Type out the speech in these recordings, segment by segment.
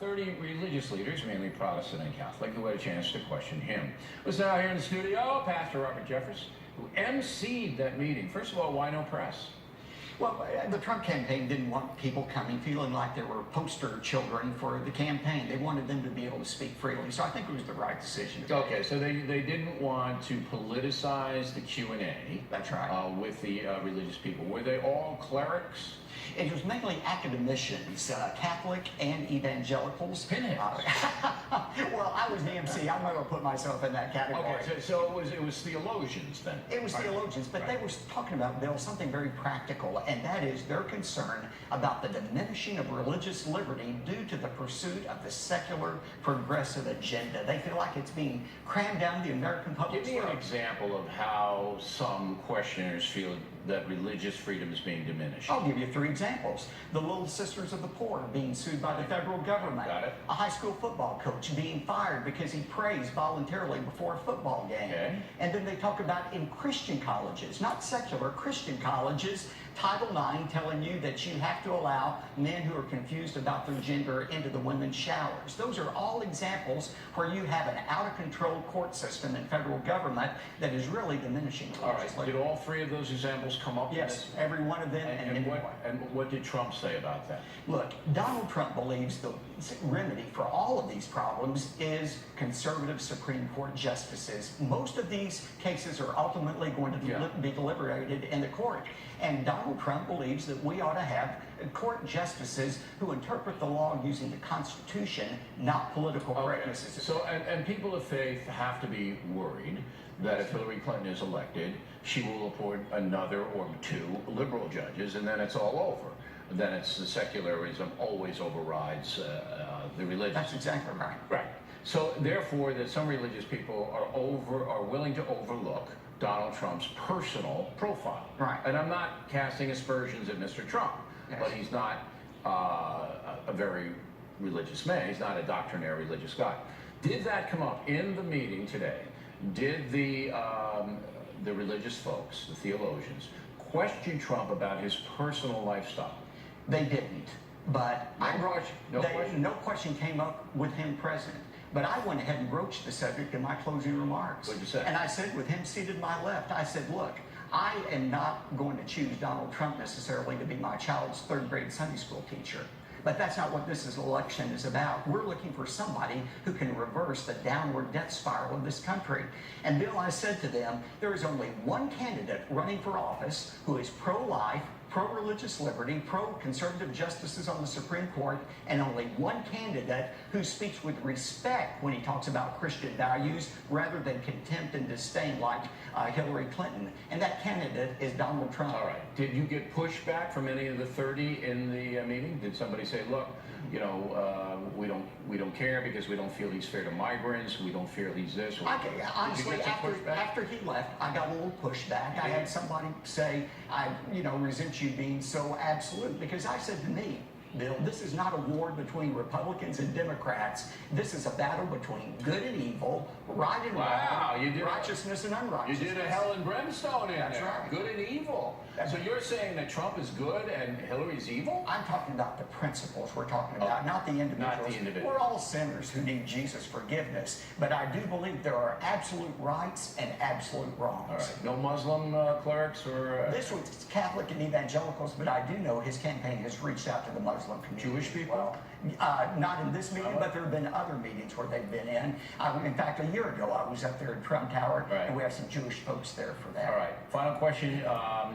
30 religious leaders, mainly Protestant and Catholic, who had a chance to question him. Listen now here in the studio, Pastor Robert Jeffress, who emceed that meeting. First of all, why no press? Well, the Trump campaign didn't want people coming feeling like they were poster children for the campaign. They wanted them to be able to speak freely. So I think it was the right decision. Okay, so they didn't want to politicize the Q&A. That's right. With the religious people. Were they all clerics? It was mainly academicians, Catholic and evangelicals. Pinheads. Well, I was the MC. I'm not going to put myself in that category. Okay, so it was theologians then? It was theologians, but they were talking about, Bill, something very practical, and that is their concern about the diminishing of religious liberty due to the pursuit of the secular progressive agenda. They feel like it's being crammed down the American public. Give me an example of how some questioners feel that religious freedom is being diminished. I'll give you 3 examples. The Little Sisters of the Poor being sued by the federal government. Got it. A high school football coach being fired because he prays voluntarily before a football game. Okay. And then they talk about in Christian colleges, not secular, Christian colleges, Title IX telling you that you have to allow men who are confused about their gender into the women's showers. Those are all examples where you have an out-of-control court system and federal government that is really diminishing religious liberty. Did all 3 of those examples come up? Yes, every one of them. And what did Trump say about that? Look, Donald Trump believes the remedy for all of these problems is conservative Supreme Court justices. Most of these cases are ultimately going to be deliberated in the court. And Donald Trump believes that we ought to have court justices who interpret the law using the Constitution, not political correctness. So, and people of faith have to be worried that if Hillary Clinton is elected, she will appoint another or 2 liberal judges, and then it's all over. Then it's the secularism always overrides the religion. That's exactly right. Right. So therefore, that some religious people are willing to overlook Donald Trump's personal profile. Right. And I'm not casting aspersions at Mr. Trump, but he's not a very religious man. He's not a doctrinaire religious guy. Did that come up in the meeting today? Did the religious folks, the theologians, question Trump about his personal lifestyle? They didn't, but No question came up with him present. But I went ahead and broached the subject in my closing remarks. What'd you say? And I said, with him seated to my left, I said, look, I am not going to choose Donald Trump necessarily to be my child's 3rd grade Sunday school teacher. But that's not what this election is about. We're looking for somebody who can reverse the downward death spiral of this country. And Bill, I said to them, there is only one candidate running for office who is pro-life, pro-religious liberty, pro-conservative justices on the Supreme Court, and only one candidate who speaks with respect when he talks about Christian values rather than contempt and disdain like Hillary Clinton. And that candidate is Donald Trump. All right. Did you get pushback from any of the 30 in the meeting? Did somebody say, look, you know, we don't care because we don't feel he's fair to migrants, we don't feel he's this? Honestly, after he left, I got a little pushback. I had somebody say, I resent you being so absolute, because I said to me, Bill, this is not a war between Republicans and Democrats. This is a battle between good and evil, right and wrong, righteousness and unrighteousness. You did a hell and brimstone in there. That's right. Good and evil. So you're saying that Trump is good and Hillary's evil? I'm talking about the principles we're talking about, not the individuals. Not the individuals. We're all sinners who need Jesus' forgiveness. But I do believe there are absolute rights and absolute wrongs. All right. No Muslim clerics or... This was Catholic and evangelicals, but I do know his campaign has reached out to the Muslim community. Jewish people? Well, not in this meeting, but there have been other meetings where they've been in. In fact, a year ago, I was up there in Trump Tower, and we have some Jewish folks there for that. All right. Final question.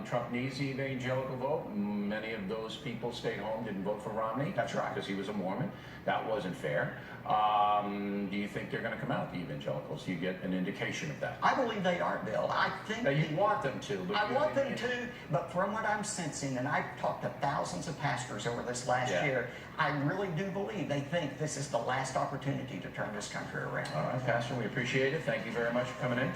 Trump needs the evangelical vote. Many of those people stayed home, didn't vote for Romney. That's right. Because he was a Mormon. That wasn't fair. Do you think they're going to come out, the evangelicals? Do you get an indication of that? I believe they are, Bill. I think now, you want them to. But I want them to, but from what I'm sensing, and I've talked to thousands of pastors over this last year, I really do believe they think this is the last opportunity to turn this country around. All right, Pastor, we appreciate it. Thank you very much for coming in.